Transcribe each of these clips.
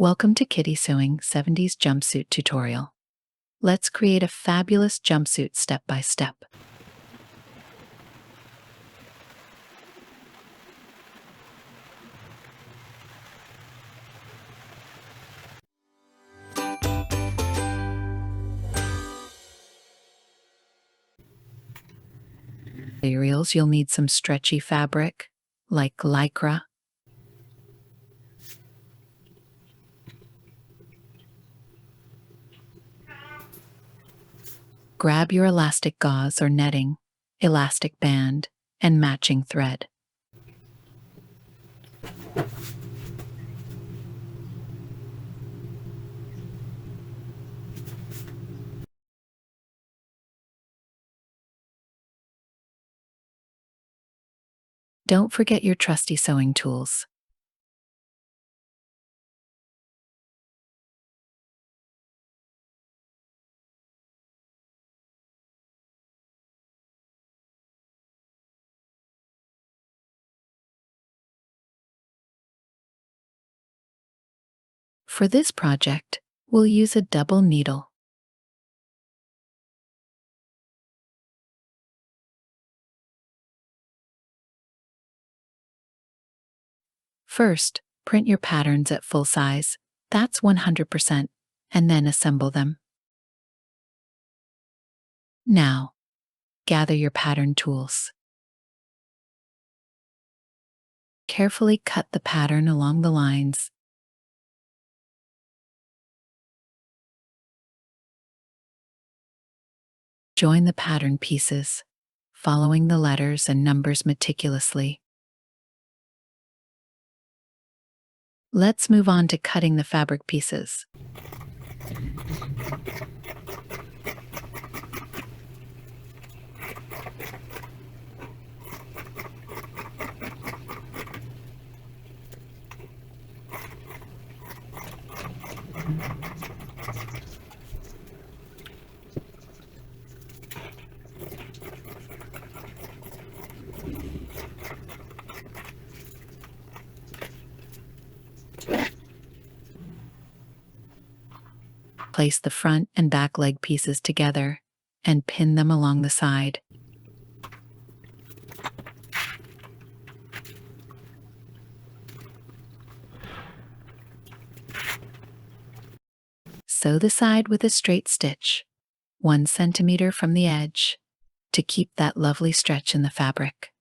Welcome to Kitty Sewing 70s Jumpsuit Tutorial. Let's create a fabulous jumpsuit step by step. Materials: you'll need some stretchy fabric, like Lycra, grab your elastic gauze or netting, elastic band, and matching thread. Don't forget your trusty sewing tools. For this project, we'll use a double needle. First, print your patterns at full size, that's 100%, and then assemble them. Now, gather your pattern tools. Carefully cut the pattern along the lines. Join the pattern pieces, following the letters and numbers meticulously. Let's move on to cutting the fabric pieces. Place the front and back leg pieces together and pin them along the side. Sew the side with a straight stitch, 1 centimeter from the edge, to keep that lovely stretch in the fabric.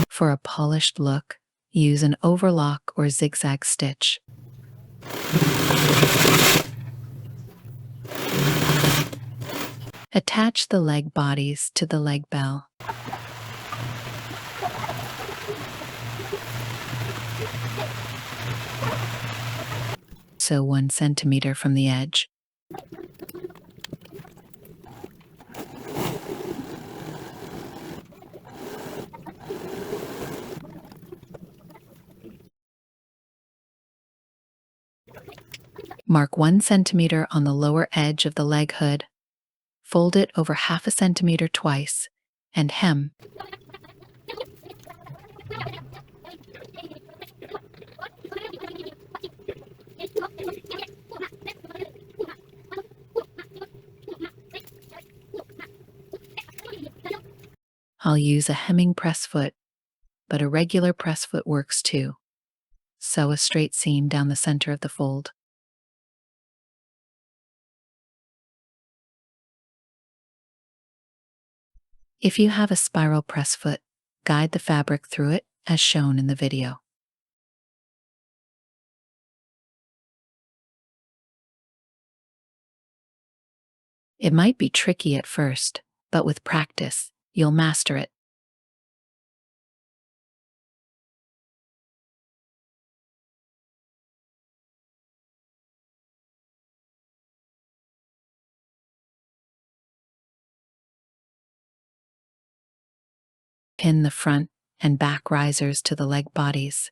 For a polished look, use an overlock or zigzag stitch. Attach the leg bodies to the leg bell. Sew 1 centimeter from the edge. Mark 1 centimeter on the lower edge of the leg hood. Fold it over 1/2 centimeter twice and hem. I'll use a hemming press foot, but a regular press foot works too. Sew a straight seam down the center of the fold. If you have a spiral press foot, guide the fabric through it as shown in the video. It might be tricky at first, but with practice, you'll master it. Pin the front and back risers to the leg bodies.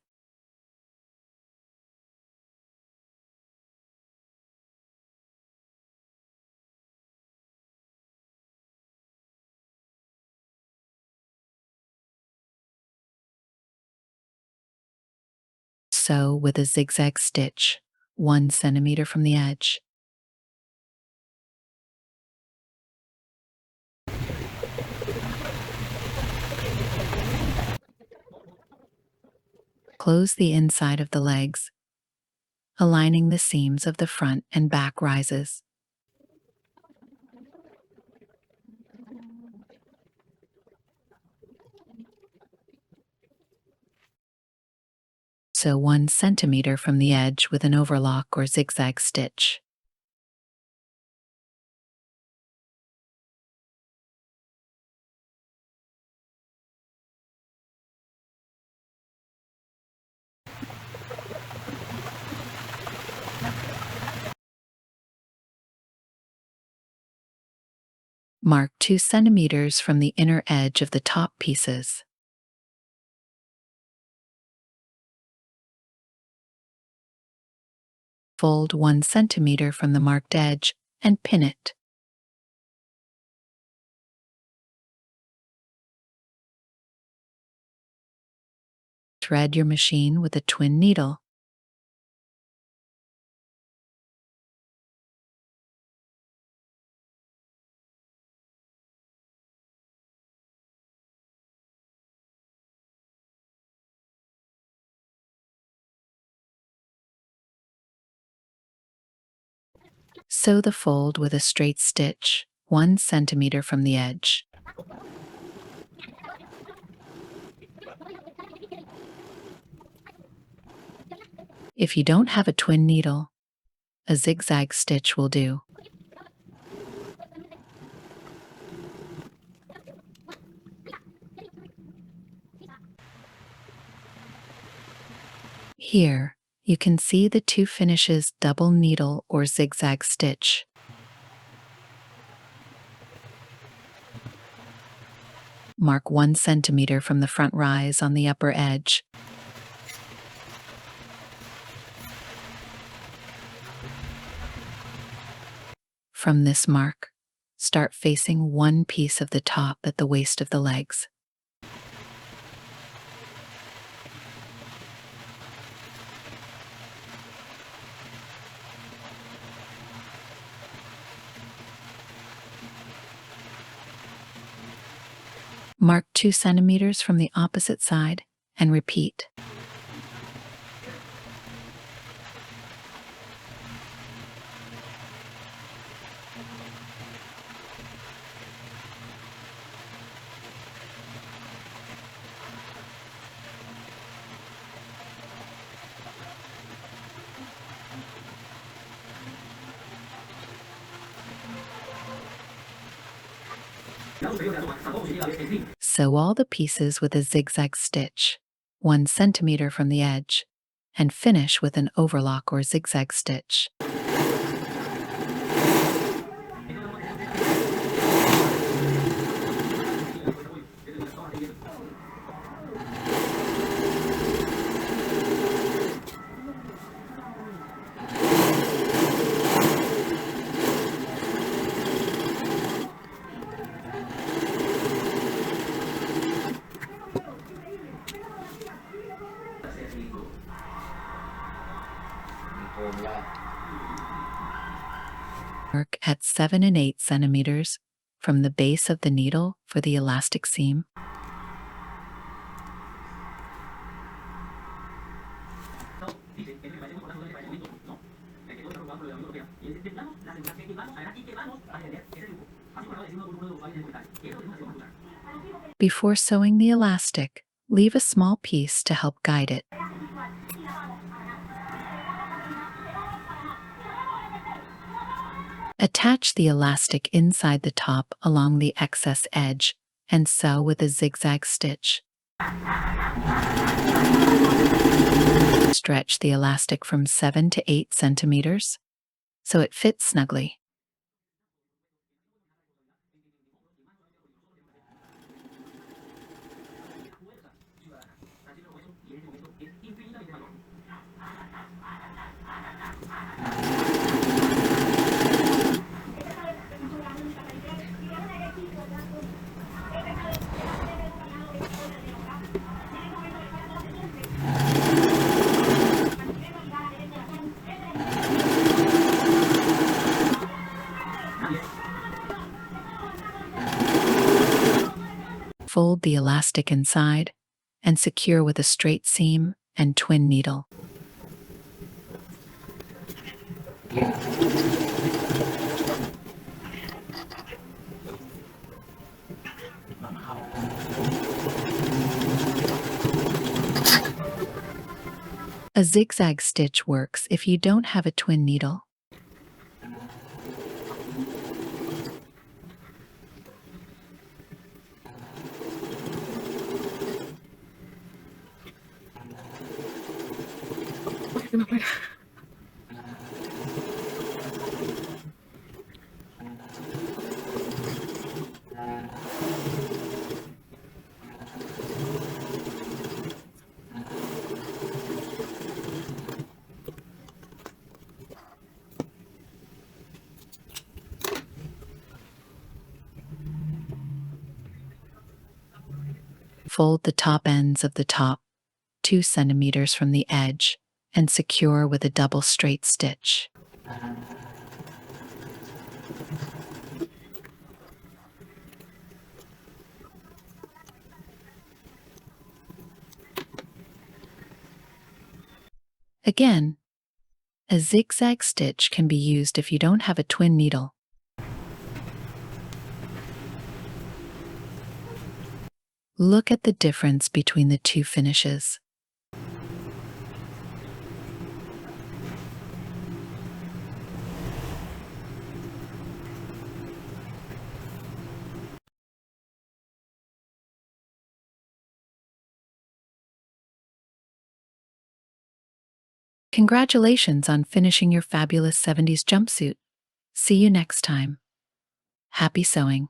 sew with a zigzag stitch 1 centimeter from the edge. Close the inside of the legs, aligning the seams of the front and back rises. Sew 1 centimeter from the edge with an overlock or zigzag stitch. Mark 2 centimeters from the inner edge of the top pieces. Fold 1 centimeter from the marked edge and pin it. Thread your machine with a twin needle. Sew the fold with a straight stitch 1 centimeter from the edge. If you don't have a twin needle, a zigzag stitch will do. Here, you can see the 2 finishes double needle or zigzag stitch. Mark 1 centimeter from the front rise on the upper edge. From this mark, start facing one piece of the top at the waist of the legs. Mark 2 centimeters from the opposite side and repeat. Sew all the pieces with a zigzag stitch 1 centimeter from the edge and finish with an overlock or zigzag stitch. Mark at 7 and 8 centimeters from the base of the needle for the elastic seam. Before sewing the elastic, leave a small piece to help guide it. Attach the elastic inside the top along the excess edge and sew with a zigzag stitch. Stretch the elastic from 7 to 8 centimeters so it fits snugly. Fold the elastic inside and secure with a straight seam and twin needle. A zigzag stitch works if you don't have a twin needle. Fold the top ends of the top 2 centimeters from the edge and secure with a double straight stitch. Again, a zigzag stitch can be used if you don't have a twin needle. Look at the difference between the two finishes. Congratulations on finishing your fabulous 70s jumpsuit. See you next time. Happy sewing.